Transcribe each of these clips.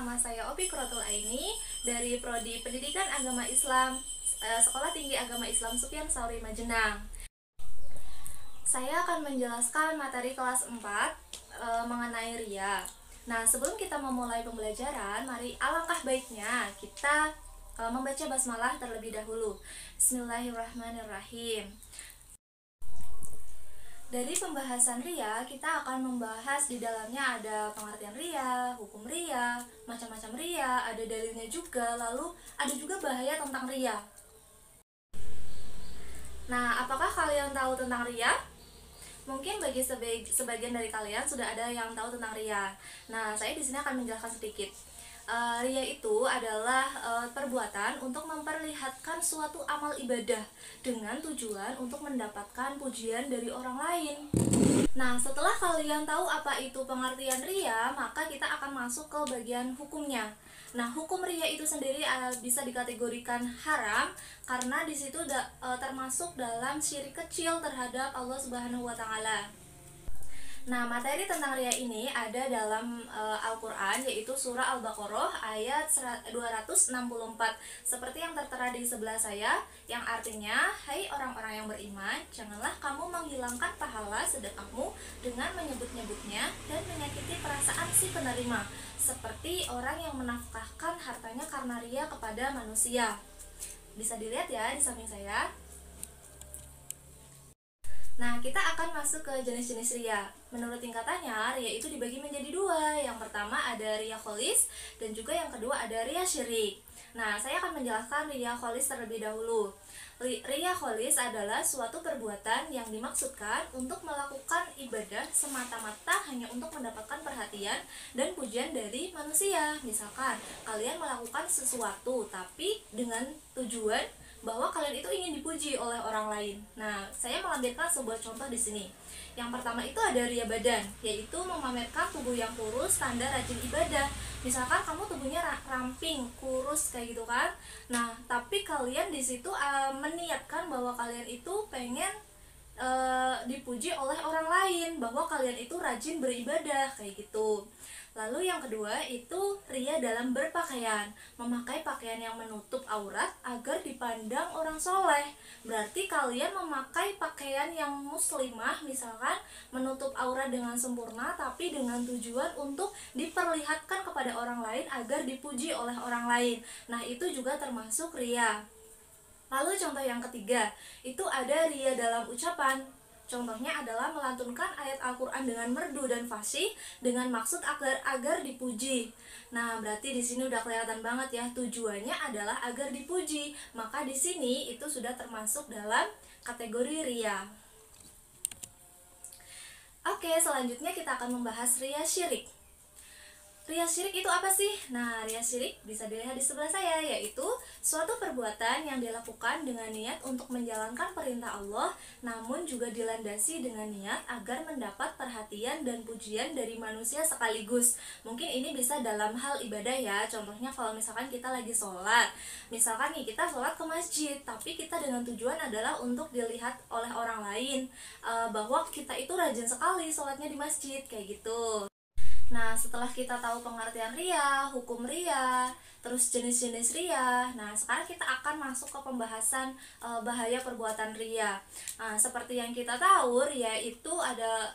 nama saya Opi Quratul Aini dari Prodi Pendidikan Agama Islam Sekolah Tinggi Agama Islam Sufyan Tsauri Majenang. Saya akan menjelaskan materi kelas 4 mengenai ria. Nah, sebelum kita memulai pembelajaran, mari alangkah baiknya kita membaca basmalah terlebih dahulu. Bismillahirrahmanirrahim. Dari pembahasan ria, kita akan membahas di dalamnya ada pengertian ria, hukum ria, macam-macam ria, ada dalilnya juga, lalu ada juga bahaya tentang ria. Nah, apakah kalian tahu tentang ria? Mungkin bagi sebagian dari kalian sudah ada yang tahu tentang ria. Nah, saya di sini akan menjelaskan sedikit. Ria itu adalah perbuatan untuk memperlihatkan suatu amal ibadah dengan tujuan untuk mendapatkan pujian dari orang lain. Nah, setelah kalian tahu apa itu pengertian ria, maka kita akan masuk ke bagian hukumnya. Nah, hukum ria itu sendiri bisa dikategorikan haram karena di situ termasuk dalam syirik kecil terhadap Allah Subhanahu wa taala. Nah, materi tentang ria ini ada dalam Al-Quran, yaitu surah Al-Baqarah ayat 264, seperti yang tertera di sebelah saya, yang artinya, hai orang-orang yang beriman, janganlah kamu menghilangkan pahala sedekahmu dengan menyebut-nyebutnya dan menyakiti perasaan si penerima, seperti orang yang menafkahkan hartanya karena ria kepada manusia. Bisa dilihat ya di samping saya. Nah, kita akan masuk ke jenis-jenis ria. Menurut tingkatannya, ria itu dibagi menjadi dua. Yang pertama ada ria kholis, dan juga yang kedua ada ria syirik. Nah, saya akan menjelaskan ria kholis terlebih dahulu. Ria kholis adalah suatu perbuatan yang dimaksudkan untuk melakukan ibadah semata-mata hanya untuk mendapatkan perhatian dan pujian dari manusia. Misalkan, kalian melakukan sesuatu, tapi dengan tujuan bahwa kalian itu ingin dipuji oleh orang lain. Nah, saya melampirkan sebuah contoh di sini. Yang pertama itu ada ria badan, yaitu memamerkan tubuh yang kurus tanda rajin ibadah. Misalkan kamu tubuhnya ramping, kurus kayak gitu kan. Nah, tapi kalian di situ meniatkan bahwa kalian itu pengen dipuji oleh orang lain, bahwa kalian itu rajin beribadah kayak gitu. Lalu yang kedua itu ria dalam berpakaian, memakai pakaian yang menutup aurat agar dipandang orang soleh. Berarti kalian memakai pakaian yang muslimah, misalkan menutup aurat dengan sempurna, tapi dengan tujuan untuk diperlihatkan kepada orang lain agar dipuji oleh orang lain. Nah, itu juga termasuk ria. Lalu contoh yang ketiga, itu ada ria dalam ucapan. Contohnya adalah melantunkan ayat Al-Quran dengan merdu dan fasih dengan maksud agar dipuji. Nah, berarti di sini udah kelihatan banget ya, tujuannya adalah agar dipuji. Maka di sini itu sudah termasuk dalam kategori ria. Oke, selanjutnya kita akan membahas ria syirik. Ria syirik itu apa sih? Nah, ria syirik bisa dilihat di sebelah saya, yaitu suatu perbuatan yang dilakukan dengan niat untuk menjalankan perintah Allah, namun juga dilandasi dengan niat agar mendapat perhatian dan pujian dari manusia sekaligus. Mungkin ini bisa dalam hal ibadah ya, contohnya kalau misalkan kita lagi sholat, misalkan nih kita sholat ke masjid, tapi kita dengan tujuan adalah untuk dilihat oleh orang lain bahwa kita itu rajin sekali sholatnya di masjid, kayak gitu. Nah, setelah kita tahu pengertian ria, hukum ria, terus jenis-jenis ria, nah sekarang kita akan masuk ke pembahasan bahaya perbuatan ria. Nah, seperti yang kita tahu, ria itu ada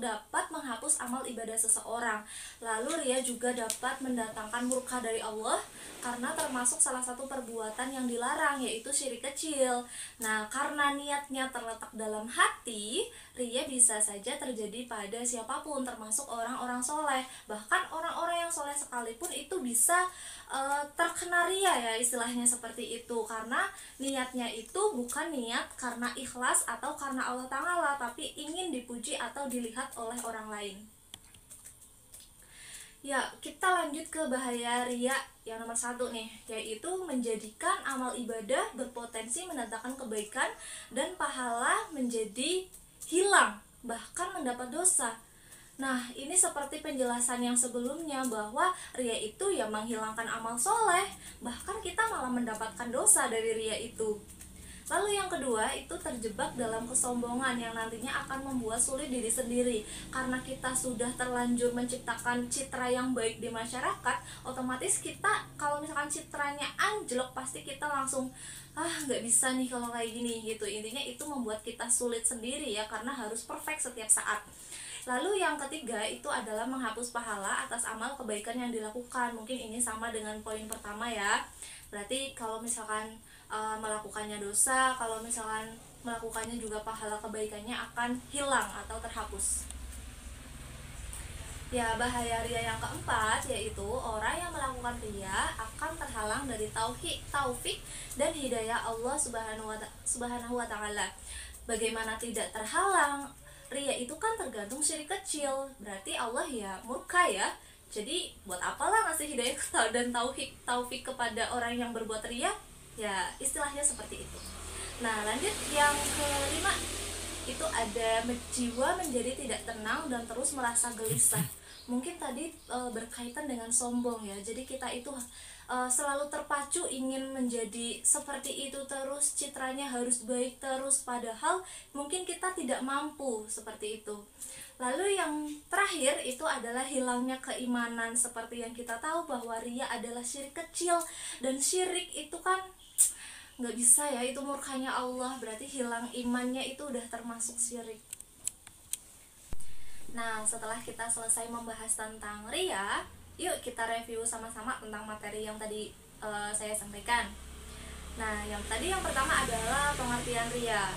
dapat menghapus amal ibadah seseorang. Lalu ria juga dapat mendatangkan murka dari Allah karena termasuk salah satu perbuatan yang dilarang, yaitu syirik kecil. Nah, karena niatnya terletak dalam hati, ria bisa saja terjadi pada siapapun, termasuk orang-orang soleh. Bahkan orang-orang yang soleh sekalipun itu bisa terkena ria ya, istilahnya seperti itu, karena niatnya itu bukan niat karena ikhlas atau karena Allah Ta'ala, tapi ingin dipuji atau dilihat oleh orang lain. Ya, kita lanjut ke bahaya ria yang nomor 1 nih, yaitu menjadikan amal ibadah berpotensi mendatangkan kebaikan dan pahala menjadi hilang, bahkan mendapat dosa. Nah, ini seperti penjelasan yang sebelumnya bahwa ria itu ya menghilangkan amal soleh, bahkan kita malah mendapatkan dosa dari ria itu. Lalu yang kedua itu terjebak dalam kesombongan yang nantinya akan membuat sulit diri sendiri. Karena kita sudah terlanjur menciptakan citra yang baik di masyarakat, otomatis kita kalau misalkan citranya anjlok pasti kita langsung nggak bisa nih kalau kayak gini gitu. Intinya itu membuat kita sulit sendiri ya, karena harus perfect setiap saat. Lalu yang ketiga itu adalah menghapus pahala atas amal kebaikan yang dilakukan. Mungkin ini sama dengan poin pertama ya. Berarti kalau misalkan melakukannya dosa, kalau misalkan melakukannya juga pahala kebaikannya akan hilang atau terhapus. Ya, bahaya ria yang keempat yaitu orang yang melakukan ria akan terhalang dari taufik dan hidayah Allah Subhanahu wa taala. Bagaimana tidak terhalang? Ria itu kan tergantung syirik kecil. Berarti Allah ya murka ya. Jadi buat apalah ngasih hidayah dan taufik kepada orang yang berbuat ria? Ya, istilahnya seperti itu. Nah, lanjut yang kelima itu ada jiwa menjadi tidak tenang dan terus merasa gelisah. Mungkin tadi berkaitan dengan sombong ya. Jadi kita itu selalu terpacu ingin menjadi seperti itu terus, citranya harus baik terus, padahal mungkin kita tidak mampu seperti itu. Lalu yang terakhir itu adalah hilangnya keimanan. Seperti yang kita tahu bahwa ria adalah syirik kecil, dan syirik itu kan nggak bisa ya, itu murkanya Allah, berarti hilang imannya itu udah termasuk syirik. Nah, setelah kita selesai membahas tentang ria, yuk kita review sama-sama tentang materi yang tadi saya sampaikan. Nah, yang pertama adalah pengertian ria.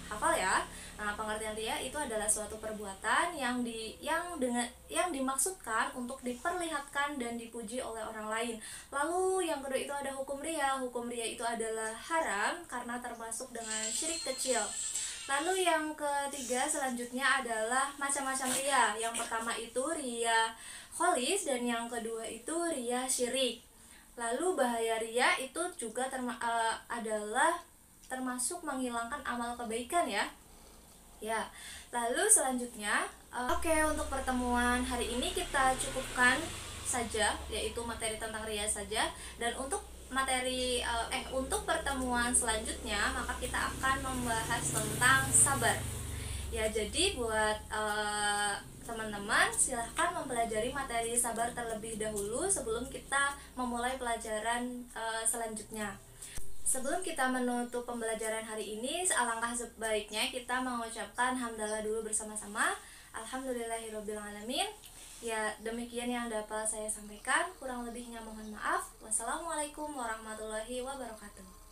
Hafal ya. Nah, pengertian ria itu adalah suatu perbuatan yang dimaksudkan untuk diperlihatkan dan dipuji oleh orang lain. Lalu yang kedua itu ada hukum ria. Hukum ria itu adalah haram karena termasuk dengan syirik kecil. Lalu yang ketiga selanjutnya adalah macam-macam ria. Yang pertama itu ria kholis dan yang kedua itu ria syirik. Lalu bahaya ria itu juga adalah termasuk menghilangkan amal kebaikan ya. Ya, lalu selanjutnya, untuk pertemuan hari ini kita cukupkan saja, yaitu materi tentang ria saja. Dan untuk untuk pertemuan selanjutnya, maka kita akan membahas tentang sabar. Ya, jadi buat teman-teman silahkan mempelajari materi sabar terlebih dahulu sebelum kita memulai pelajaran selanjutnya. Sebelum kita menutup pembelajaran hari ini, alangkah sebaiknya kita mengucapkan hamdalah dulu bersama-sama. Alhamdulillahirobbilalamin. Ya, demikian yang dapat saya sampaikan. Kurang lebihnya mohon maaf. Wassalamualaikum warahmatullahi wabarakatuh.